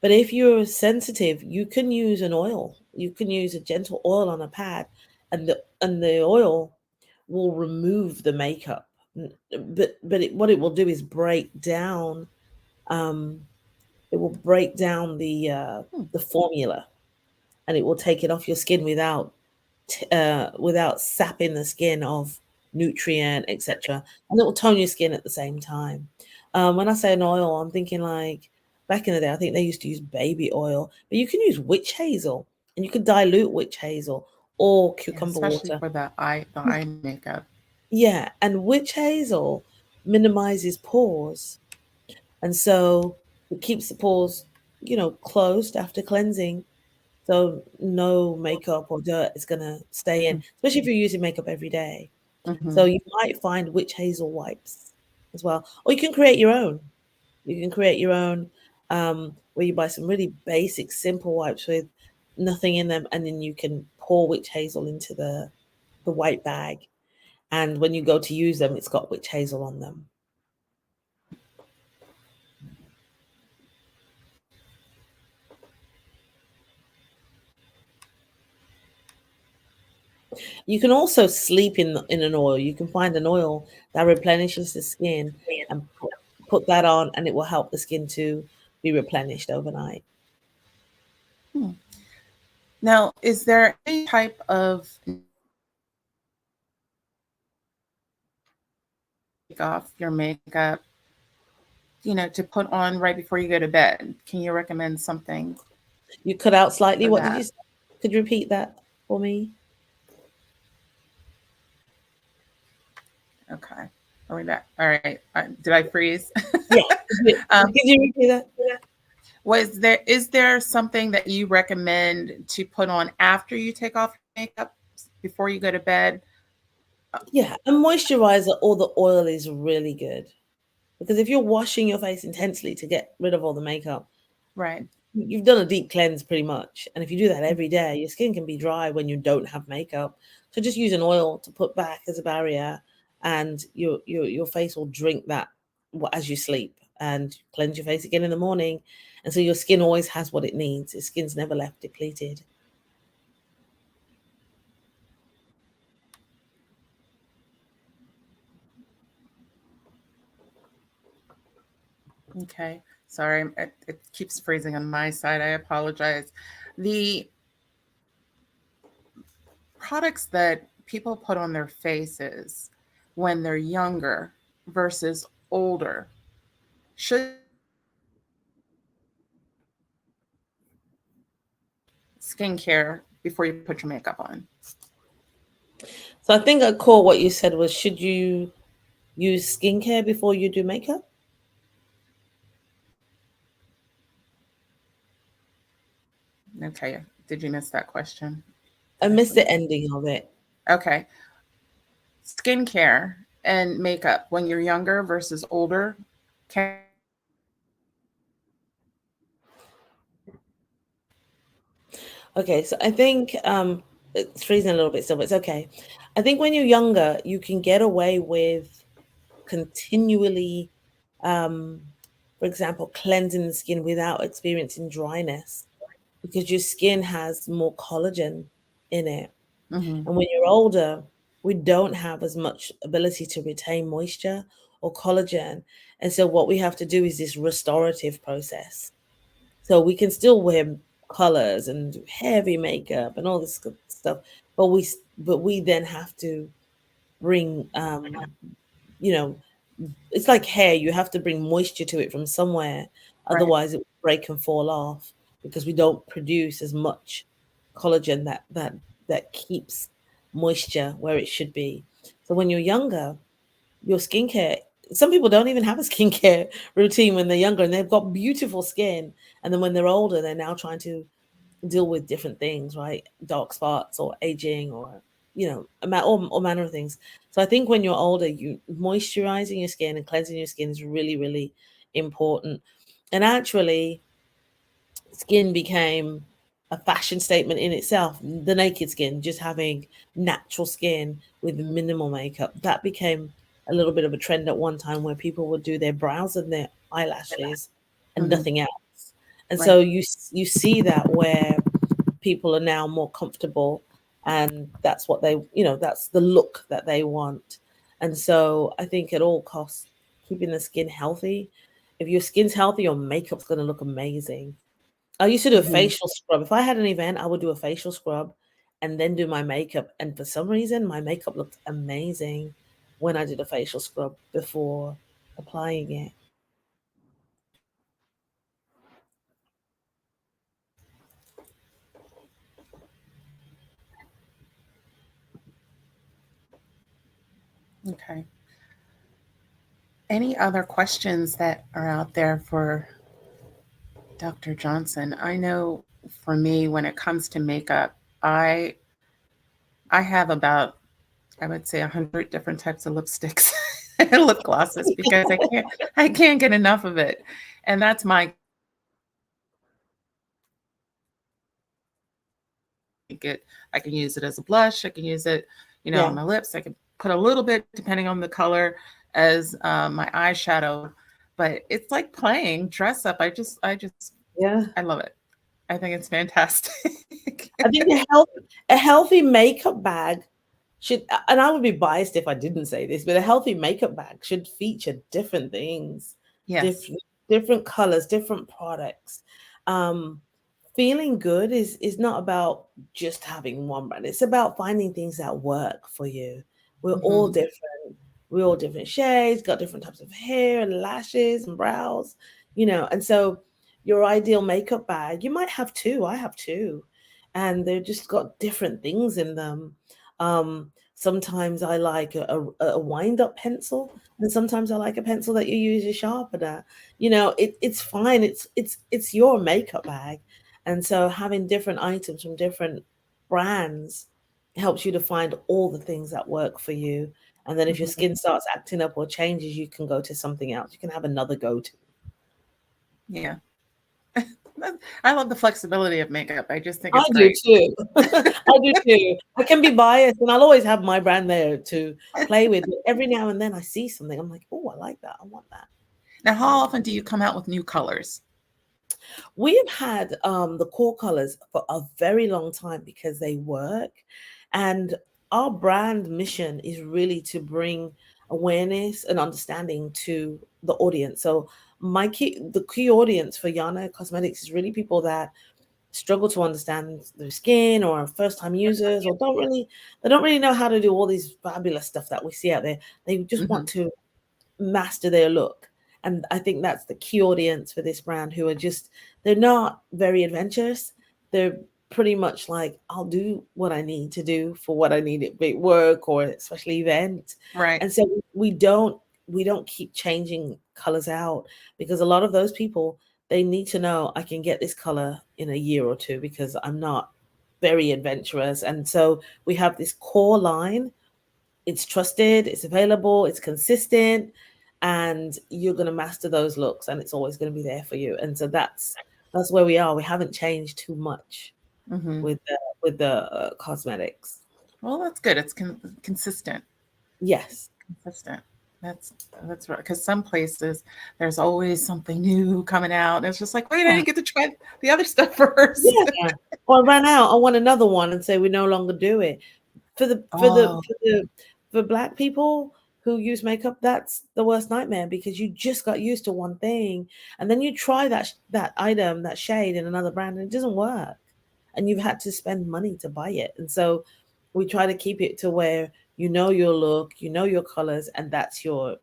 But if you're sensitive, you can use an oil. You can use a gentle oil on a pad, and the oil will remove the makeup. What it will do is break down. Um, it will break down Hmm. the formula, and it will take it off your skin without sapping the skin of nutrient, etc. And it will tone your skin at the same time. When I say an oil, I'm thinking like back in the day, I think they used to use baby oil, but you can use witch hazel, and you can dilute witch hazel or Yeah, cucumber especially water. for the eye makeup. Yeah, and witch hazel minimizes pores, and so it keeps the pores, closed after cleansing, so no makeup or dirt is gonna stay in, especially if you're using makeup every day. Mm-hmm. So you might find witch hazel wipes as well, or you can create your own. You can create your own, where you buy some really basic, simple wipes with nothing in them, and then you can pour witch hazel into the white bag. And when you go to use them, it's got witch hazel on them. You can also sleep in an oil. You can find an oil that replenishes the skin and put that on, and it will help the skin to be replenished overnight. Hmm. Now, is there any type of take off your makeup, to put on right before you go to bed? Can you recommend something You cut out slightly. for What did you that? say? Could you repeat that for me? Okay. Are we back? All right. Did I freeze? Yeah. Could you, um, could you repeat that? Is there something that you recommend to put on after you take off makeup before you go to bed? Yeah, a moisturizer or the oil is really good because if you're washing your face intensely to get rid of all the makeup, Right. you've done a deep cleanse pretty much. And if you do that every day, your skin can be dry when you don't have makeup. So just use an oil to put back as a barrier, and your face will drink that as you sleep, and cleanse your face again in the morning. And so your skin always has what it needs. Your skin's never left depleted. Okay. Sorry, it keeps freezing on my side. I apologize. The products that people put on their faces when they're younger versus older, should skincare before you put your makeup on? So I think I caught what you said was, should you use skincare before you do makeup? Okay. Did you miss that question? I missed the ending of it. Okay. Skincare and makeup when you're younger versus older. Can Okay, so I think it's freezing a little bit still, but it's okay. I think when you're younger, you can get away with continually, um, for example, cleansing the skin without experiencing dryness because your skin has more collagen in it. Mhm. And when you're older, we don't have as much ability to retain moisture or collagen. And so what we have to do is this restorative process. So we can still wear colors and do heavy makeup and all this good stuff, but we then have to bring you know it's like hair. You have to bring moisture to it from somewhere, Right. otherwise it will break and fall off because we don't produce as much collagen that keeps moisture where it should be. So when you're younger, your skincare, some people don't even have a skincare routine when they're younger and they've got beautiful skin, and then when they're older they're now trying to deal with different things, right? Dark spots or aging or all manner of things. So I think when you're older, you moisturizing your skin and cleansing your skin is really, really important. And actually, skin became a fashion statement in itself. The naked skin, just having natural skin with minimal makeup, that became a little bit of a trend at one time where people would do their brows and their eyelashes and Mhm. nothing else. And Right. so you see that where people are now more comfortable, and that's what that's the look that they want. And so I think at all costs, keeping the skin healthy. If your skin's healthy, your makeup's going to look amazing. I used to do a Mhm. facial scrub. If I had an event, I would do a facial scrub and then do my makeup. And for some reason, my makeup looked amazing when I did a facial scrub before applying it. Okay. Any other questions that are out there for Dr. Johnson? I know for me, when it comes to makeup, I I have about, I would say, 100 different types of lipsticks and lip glosses because I can't get enough of it. And that's my it. I can use it as a blush. I can use it, on Yeah. my lips. I can put a little bit, depending on the color, as my eyeshadow. But it's like playing dress up. Yeah. I love it. I think it's fantastic. I think a healthy makeup bag should, and I would be biased if I didn't say this, but a healthy makeup bag should feature different things, Yes. different colors, different products. Um, Feeling good is not about just having one brand. It's about finding things that work for you. We're all Hmm. different. We're all different shades, got different types of hair and lashes and brows. And so your ideal makeup bag, you might have two. I have two, and they've just got different things in them. Sometimes I like a wind up pencil, and sometimes I like a pencil that you use as sharpener. It's fine. It's your makeup bag, and so having different items from different brands helps you to find all the things that work for you. And then if your Mhm. skin starts acting up or changes, you can go to something else. You can have another go to. Yeah. I love the flexibility of makeup. I just think I it's do great. too. I do too. I can be biased, and I'll always have my brand there to play with. But every now and then I see something, I'm like, oh, I like that. I want that. Now, how often do you come out with new colors? We have had the core colors for a very long time because they work. And our brand mission is really to bring awareness and understanding to the audience. So the key audience for Yana Cosmetics is really people that struggle to understand their skin or are first time users or don't really know how to do all these fabulous stuff that we see out there. They just Hmm. want to master their look. And I think that's the key audience for this brand, who are they're not very adventurous. They're pretty much like, I'll do what I need to do for what I need at work or especially event. Right. And so we don't keep changing colors out, because a lot of those people, they need to know I can get this color in a year or two because I'm not very adventurous. And so we have this core line. It's trusted, it's available, it's consistent, and you're going to master those looks, and it's always going to be there for you. And so that's where we are. We haven't changed too much Hmm. with the cosmetics. Well, that's good. It's consistent. Yes. Consistent. That's that's right. Because some places there's always something new coming out. And it's just like, wait, I Yeah. didn't get to try the other stuff first. Yeah. Or I ran out. I want another one, and say we no longer do it. For the for the Oh, for the for Black people who use makeup, that's the worst nightmare, because you just got used to one thing, and then you try that item, that shade in another brand, and it doesn't work, and you've had to spend money to buy it. And so we try to keep it to where you know your look, you know your colors, and that's your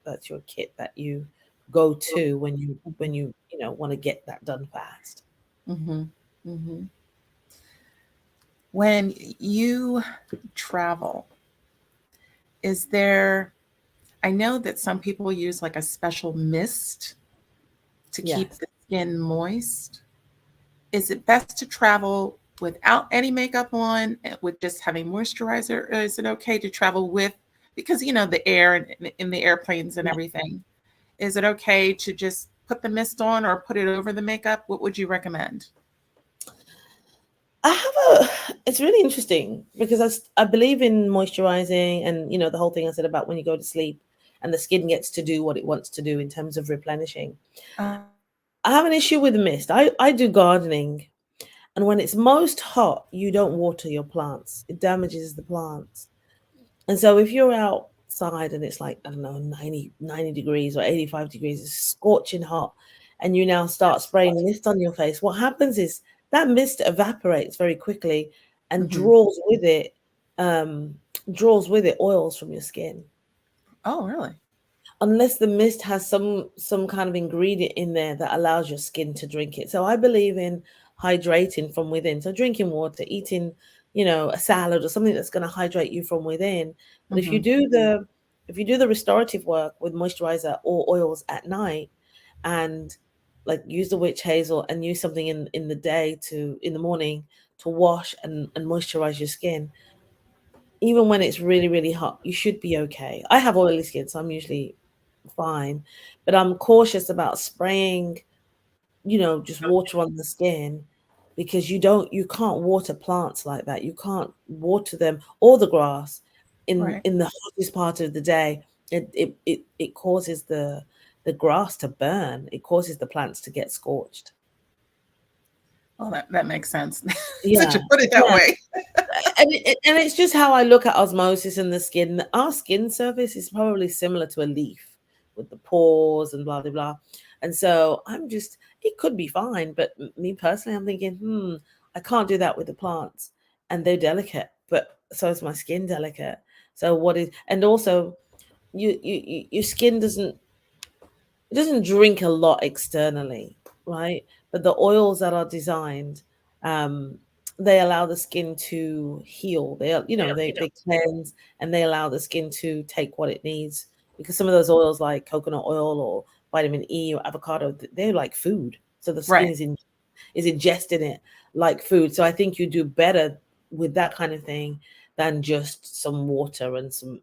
kit that you go to when you want to get that done fast. hmm. Hmm. When you travel, is there, I know that some people use like a special mist to keep Yes. the skin moist. Is it best to travel without any makeup on, with just having moisturizer? Or is it okay to travel with, because the air and in the airplanes and everything? Is it okay to just put the mist on or put it over the makeup? What would you recommend? I have it's really interesting because I believe in moisturizing, and the whole thing I said about when you go to sleep and the skin gets to do what it wants to do in terms of replenishing. Uh, I have an issue with mist. I do gardening, and when it's most hot, you don't water your plants. It damages the plants. And so if you're outside and it's like, I don't know, 90 degrees or 85 degrees, it's scorching hot, and you now start spraying mist on your face, what happens is that mist evaporates very quickly and mhm. um, draws with it oils from your skin. Oh, really? Unless the mist has some kind of ingredient in there that allows your skin to drink it. So I believe in hydrating from within. So drinking water, eating, a salad or something that's going to hydrate you from within. But if you Hmm. do the restorative work with moisturizer or oils at night, and like use the witch hazel and use something in the morning to wash and moisturize your skin, even when it's really, really hot, you should be okay. I have oily skin, so I'm usually fine, but I'm cautious about spraying, just water on the skin, because you can't water plants like that. You can't water them or the grass in Right. in the hottest part of the day. It causes the grass to burn. It causes the plants to get scorched. Well, that makes sense. Since Yeah. you put it that Yeah. way. And it's just how I look at osmosis in the skin. Our skin surface is probably similar to a leaf with the pores and blah blah blah. And so it could be fine, but me personally, I'm thinking, I can't do that with the plants, and they're delicate, but so is my skin delicate. So and also your skin doesn't drink a lot externally, right? But the oils that are designed, um, they allow the skin to heal. They cleanse, and they allow the skin to take what it needs, because some of those oils like coconut oil or vitamin E or avocado, they're like food. So the skin Right. is ingesting it like food. So I think you do better with that kind of thing than just some water and some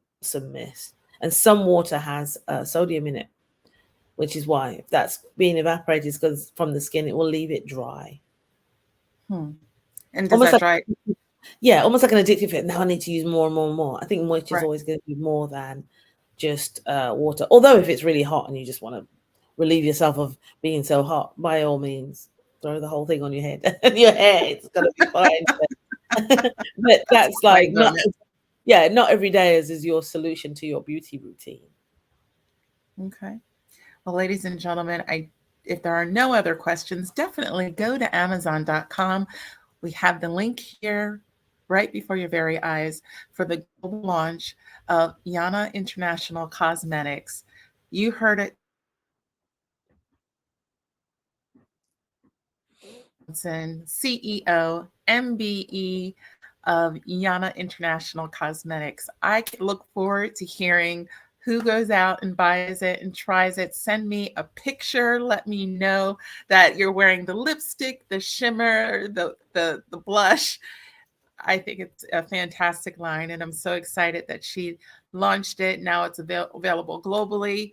mist. And some water has sodium in it, which is why if that's being evaporated because from the skin, it will leave it dry. Hmm. And does Almost that like, dry? yeah, almost like an addictive fit. Now I need to use more and more and more. I think moisture is Right. always going to be more than just water. Although if it's really hot and you just want to relieve yourself of being so hot, by all means, throw the whole thing on your head and your hair. It's going to be fine. But That's that's one way like of not, doing it. yeah, not every day is your solution to your beauty routine. Okay. Well, ladies and gentlemen, if there are no other questions, definitely go to Amazon.com. We have the link here right before your very eyes for the global launch of Yana International Cosmetics. You heard it, CEO, MBE of Yana International Cosmetics. I look forward to hearing who goes out and buys it and tries it. Send me a picture. Let me know that you're wearing the lipstick, the shimmer, the blush. I think it's a fantastic line, and I'm so excited that she launched it. Now it's available globally,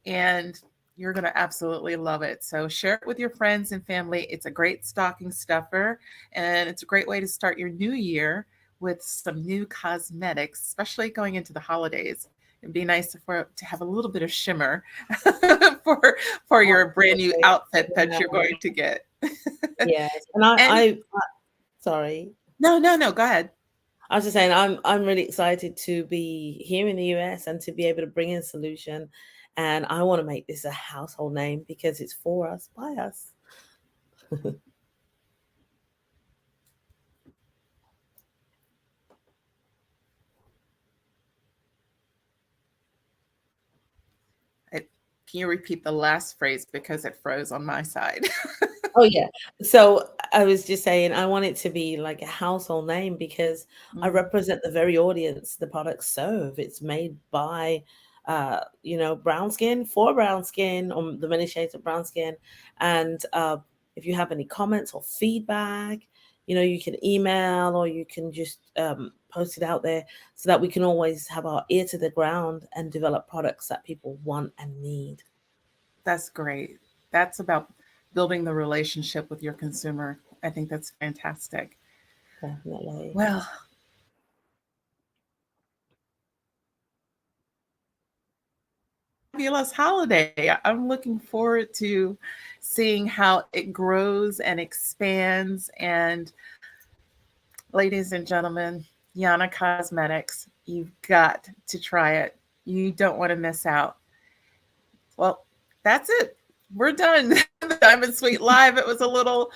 and you're going to absolutely love it. So share it with your friends and family. It's a great stocking stuffer, and it's a great way to start your new year with some new cosmetics, especially going into the holidays. It'd be nice to have a little bit of shimmer for for your brand new Absolutely. outfit that you're going to get. Yes. And And sorry. no, no, no, go ahead. I was just saying, I'm really excited to be here in the US and to be able to bring in a solution. And I want to make this a household name because it's for us, by us. Can you repeat the last phrase because it froze on my side? Oh yeah. So I was just saying I want it to be like a household name because I Mhm. represent the very audience the products serve. It's made by brown skin for brown skin, or the many shades of brown skin. And if you have any comments or feedback, you can email or you can just post it out there so that we can always have our ear to the ground and develop products that people want and need. That's great. That's about building the relationship with your consumer. I think that's fantastic. Definitely. Well, fabulous holiday. I'm looking forward to seeing how it grows and expands. And ladies and gentlemen, Yana Cosmetics, you've got to try it. You don't want to miss out. Well, that's it. We're done. The Diamond Suite Live. It was a little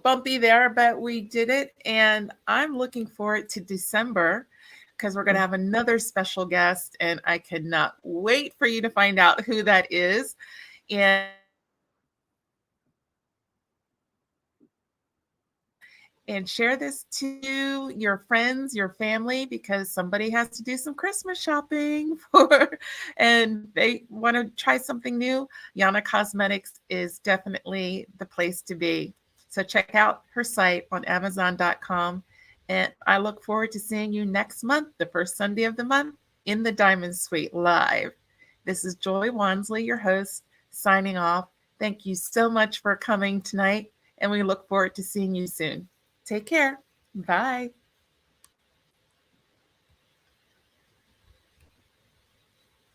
bumpy there, but we did it. And I'm looking forward to December because we're going to have another special guest. And I cannot wait for you to find out who that is. And share this to your friends, your family, because somebody has to do some Christmas shopping and they want to try something new. Yana Cosmetics is definitely the place to be. So check out her site on Amazon.com. And I look forward to seeing you next month, the first Sunday of the month, in the Diamond Suite Live. This is Joy Wansley, your host, signing off. Thank you so much for coming tonight, and we look forward to seeing you soon. Take care. Bye.